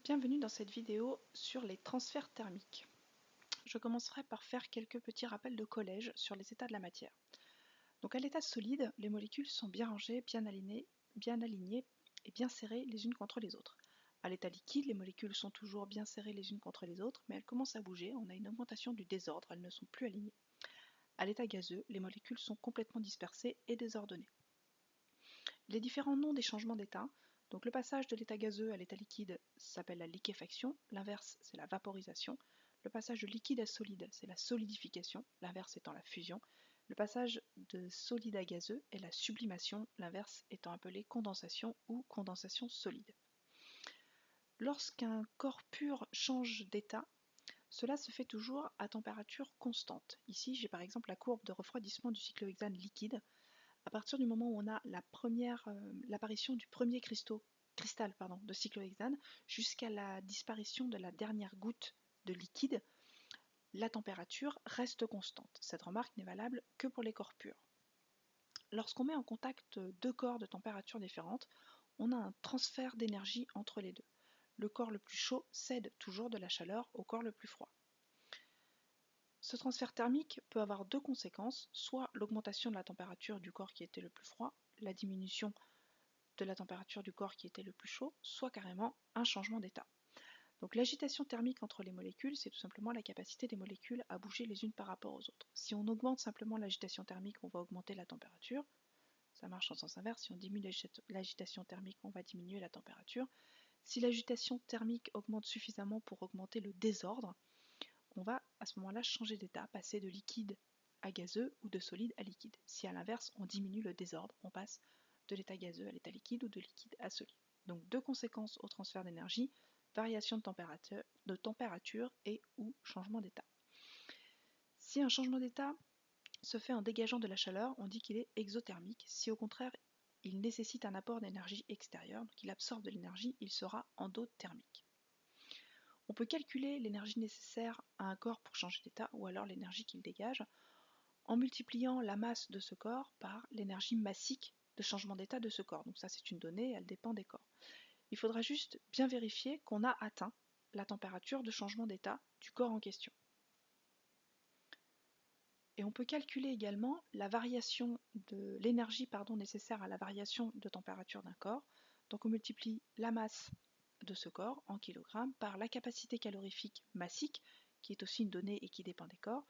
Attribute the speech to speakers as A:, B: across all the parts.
A: Bienvenue dans cette vidéo sur les transferts thermiques. Je commencerai par faire quelques petits rappels de collège sur les états de la matière. Donc à l'état solide, les molécules sont bien rangées, bien alignées et bien serrées les unes contre les autres. À l'état liquide, les molécules sont toujours bien serrées les unes contre les autres, mais elles commencent à bouger, on a une augmentation du désordre, elles ne sont plus alignées. À l'état gazeux, les molécules sont complètement dispersées et désordonnées. Les différents noms des changements d'état, donc le passage de l'état gazeux à l'état liquide s'appelle la liquéfaction, l'inverse c'est la vaporisation. Le passage de liquide à solide, c'est la solidification, l'inverse étant la fusion. Le passage de solide à gazeux est la sublimation, l'inverse étant appelé condensation ou condensation solide. Lorsqu'un corps pur change d'état, cela se fait toujours à température constante. Ici, j'ai par exemple la courbe de refroidissement du cyclohexane liquide. À partir du moment où on a l'apparition du premier cristal de cyclohexane jusqu'à la disparition de la dernière goutte de liquide, la température reste constante. Cette remarque n'est valable que pour les corps purs. Lorsqu'on met en contact deux corps de température différentes, on a un transfert d'énergie entre les deux. Le corps le plus chaud cède toujours de la chaleur au corps le plus froid. Ce transfert thermique peut avoir deux conséquences, soit l'augmentation de la température du corps qui était le plus froid, la diminution de la température du corps qui était le plus chaud, soit carrément un changement d'état. Donc l'agitation thermique entre les molécules, c'est tout simplement la capacité des molécules à bouger les unes par rapport aux autres. Si on augmente simplement l'agitation thermique, on va augmenter la température. Ça marche en sens inverse, si on diminue l'agitation thermique, on va diminuer la température. Si l'agitation thermique augmente suffisamment pour augmenter le désordre, on va à ce moment-là changer d'état, passer de liquide à gazeux ou de solide à liquide. Si à l'inverse on diminue le désordre, on passe de l'état gazeux à l'état liquide ou de liquide à solide. Donc deux conséquences au transfert d'énergie, variation de température et ou changement d'état. Si un changement d'état se fait en dégageant de la chaleur, on dit qu'il est exothermique. Si au contraire il nécessite un apport d'énergie extérieure, donc il absorbe de l'énergie, il sera endothermique. On peut calculer l'énergie nécessaire à un corps pour changer d'état, ou alors l'énergie qu'il dégage, en multipliant la masse de ce corps par l'énergie massique de changement d'état de ce corps. Donc ça c'est une donnée, elle dépend des corps. Il faudra juste bien vérifier qu'on a atteint la température de changement d'état du corps en question. Et on peut calculer également la variation de l'énergie nécessaire à la variation de température d'un corps. Donc on multiplie la masse de ce corps en kilogrammes par la capacité calorifique massique, qui est aussi une donnée et qui dépend des corps,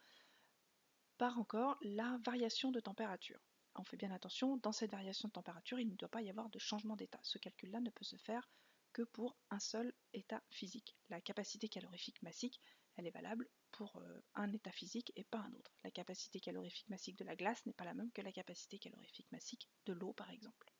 A: par encore la variation de température. On fait bien attention, dans cette variation de température, il ne doit pas y avoir de changement d'état. Ce calcul-là ne peut se faire que pour un seul état physique. La capacité calorifique massique, elle est valable pour un état physique et pas un autre. La capacité calorifique massique de la glace n'est pas la même que la capacité calorifique massique de l'eau, par exemple.